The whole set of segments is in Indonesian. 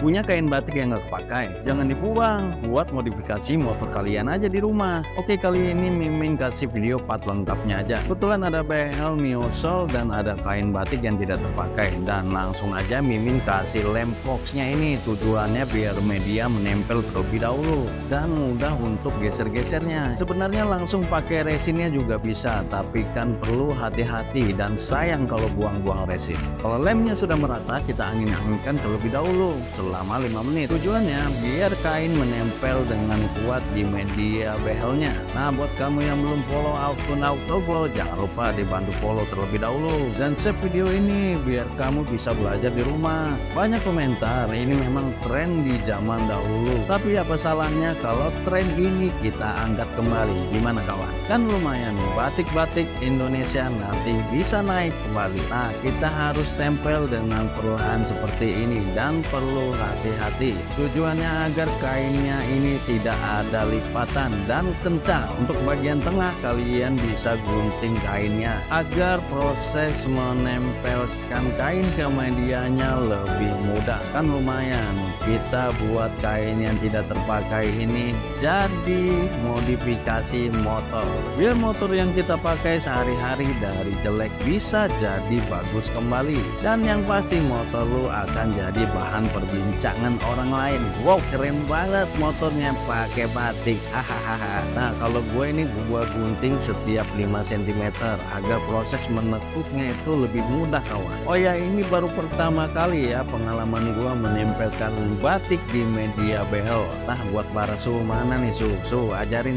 Punya kain batik yang nggak kepakai? Jangan dibuang, buat modifikasi motor kalian aja di rumah. Oke, kali ini Mimin kasih video part lengkapnya aja. Kebetulan ada behel miosol dan ada kain batik yang tidak terpakai. Dan langsung aja Mimin kasih lem foxnya ini. Tujuannya biar media menempel terlebih dahulu dan mudah untuk geser-gesernya. Sebenarnya langsung pakai resinnya juga bisa, tapi kan perlu hati-hati dan sayang kalau buang-buang resin. Kalau lemnya sudah merata, kita angin-anginkan terlebih dahulu selama 5 menit. Tujuannya biar kain menempel dengan kuat di media behelnya. Nah, buat kamu yang belum follow akun Autoglow, jangan lupa dibantu follow terlebih dahulu dan save video ini biar kamu bisa belajar di rumah. Banyak komentar, ini memang tren di zaman dahulu, tapi apa salahnya kalau tren ini kita angkat kembali? Gimana kawan? Kan lumayan batik-batik Indonesia nanti bisa naik kembali. Nah, kita harus tempel dengan perlahan seperti ini dan perlu hati-hati. Tujuannya agar kainnya ini tidak ada lipatan dan kencang. Untuk bagian tengah kalian bisa gunting kainnya agar proses menempelkan kain ke medianya lebih mudah. Kan lumayan kita buat kain yang tidak terpakai ini jadi modifikasi motor. Biar motor yang kita pakai sehari-hari dari jelek bisa jadi bagus kembali. Dan yang pasti motor lu akan jadi bahan perbincangan orang lain. Wow, keren banget motornya pakai batik. Hahaha. Nah, kalau gue ini gue gunting setiap 5 cm agar proses menekuknya itu lebih mudah kawan. Oh ya, ini baru pertama kali ya pengalaman gue menempelkan batik di media behel. Nah, buat para su mana nih su ajarin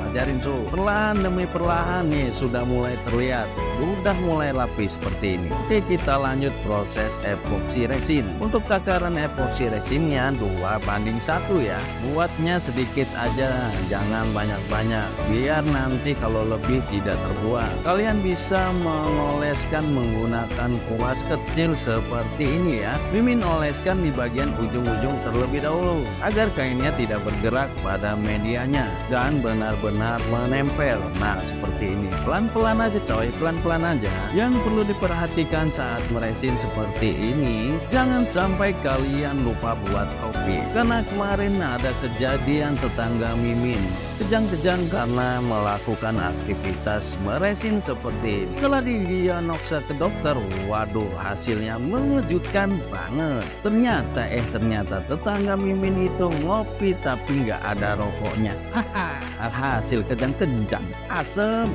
ajarin perlahan demi perlahan nih sudah mulai terlihat, udah mulai lapis seperti ini. Oke, kita lanjut proses epoxy resin. Untuk takaran epoxy resinnya 2:1 ya. Buatnya sedikit aja, jangan banyak-banyak biar nanti kalau lebih tidak terbuang. Kalian bisa mengoleskan menggunakan kuas kecil seperti ini ya. Mimin oleskan di bagian ujung-ujung terlebih dahulu agar kainnya tidak bergerak pada medianya dan benar-benar menempel. Nah, seperti ini. Pelan-pelan aja coy, pelan-pelan aja. Yang perlu diperhatikan saat meresin seperti ini, jangan sampai kalian lupa buat kopi. Karena kemarin ada kejadian tetangga Mimin kejang-kejang karena melakukan aktivitas meresin seperti ini. Setelah didiagnosa ke dokter, waduh hasilnya mengejutkan banget. Ternyata tetangga Mimin itu ngopi tapi nggak ada rokoknya. Hasil kejang-kejang, asem.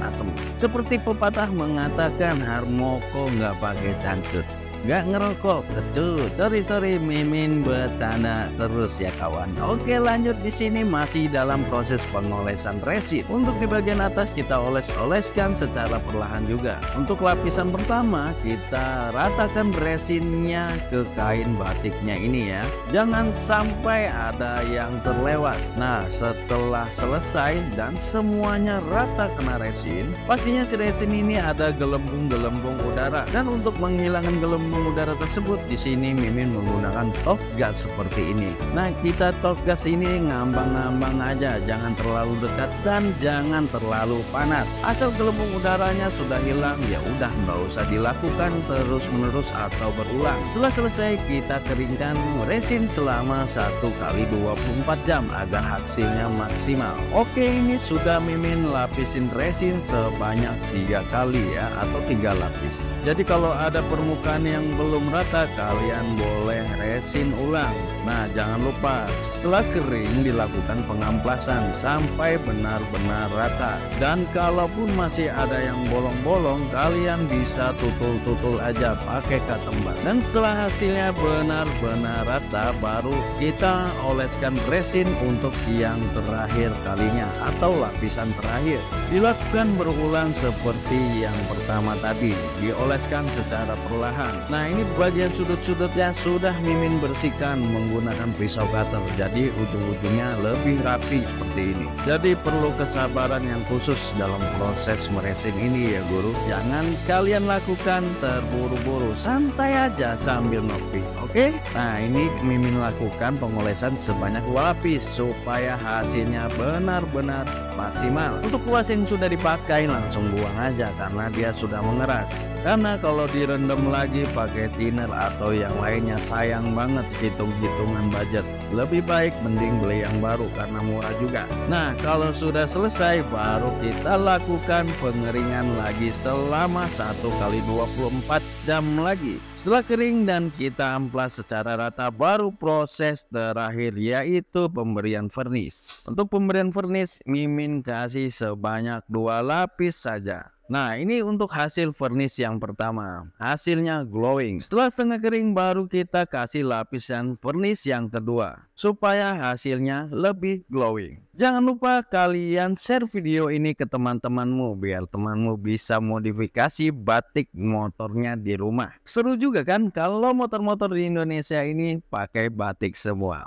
Seperti pepatah mengatakan harmoko nggak pakai cancut, nggak ngerokok kecut. Sorry Mimin bercanda terus ya kawan. Oke, lanjut di sini masih dalam proses pengolesan resin. Untuk di bagian atas kita oleskan secara perlahan juga. Untuk lapisan pertama kita ratakan resinnya ke kain batiknya ini ya. Jangan sampai ada yang terlewat. Nah, setelah selesai dan semuanya rata kena resin, pastinya si resin ini ada gelembung-gelembung udara. Dan untuk menghilangkan gelembung udara tersebut, di sini Mimin menggunakan top gas seperti ini. Nah, kita top gas ini ngambang-ngambang aja, jangan terlalu dekat dan jangan terlalu panas. Asal gelembung udaranya sudah hilang, ya udah nggak usah dilakukan terus-menerus atau berulang. Setelah selesai kita keringkan resin selama 1 kali 24 jam agar hasilnya maksimal. Oke, ini sudah Mimin lapisin resin sebanyak 3 kali ya, atau 3 lapis. Jadi kalau ada permukaan yang belum rata, kalian boleh resin ulang. Nah, jangan lupa setelah kering dilakukan pengamplasan sampai benar-benar rata. Dan kalaupun masih ada yang bolong-bolong, kalian bisa tutul-tutul aja pakai katembar. Dan setelah hasilnya benar-benar rata, baru kita oleskan resin untuk yang terakhir kalinya atau lapisan terakhir. Dilakukan berulang seperti yang pertama tadi, dioleskan secara perlahan. Nah, ini bagian sudut-sudutnya sudah Mimin bersihkan menggunakan pisau cutter, jadi ujung-ujungnya lebih rapi seperti ini. Jadi perlu kesabaran yang khusus dalam proses meresin ini ya guru. Jangan kalian lakukan terburu-buru, santai aja sambil ngopi. Oke, nah ini Mimin lakukan pengolesan sebanyak 2 lapis supaya hasilnya benar-benar maksimal. Untuk kuas yang sudah dipakai langsung buang aja karena dia sudah mengeras. Karena kalau direndam lagi pakai thinner atau yang lainnya sayang banget hitung-hitungan budget. Lebih baik mending beli yang baru karena murah juga. Nah, kalau sudah selesai baru kita lakukan pengeringan lagi selama 1 kali 24 jam lagi. Setelah kering dan kita amplas secara rata, baru proses terakhir yaitu pemberian vernis. Untuk pemberian vernis Mimin kasih sebanyak 2 lapis saja. Nah, ini untuk hasil vernis yang pertama. Hasilnya glowing. Setelah setengah kering baru kita kasih lapisan vernis yang kedua supaya hasilnya lebih glowing. Jangan lupa kalian share video ini ke teman-temanmu biar temanmu bisa modifikasi batik motornya di rumah. Seru juga kan kalau motor-motor di Indonesia ini pakai batik semua.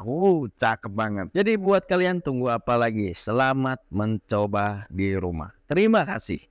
Cakep banget. Jadi buat kalian tunggu apa lagi? Selamat mencoba di rumah. Terima kasih.